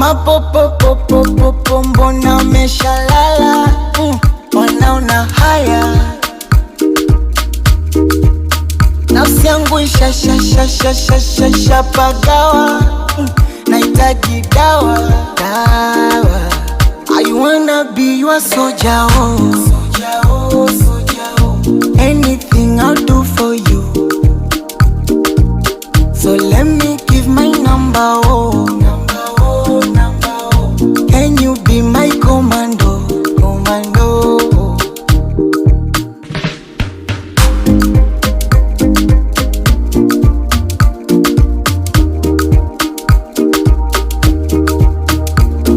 Mapopopopopopo mbona umeshalala? Wanaona haya. Nafsi yangu ishapagawa. Nahitaji dawa, dawa. I wanna be your soldier, oh. Soldier, oh, soldier.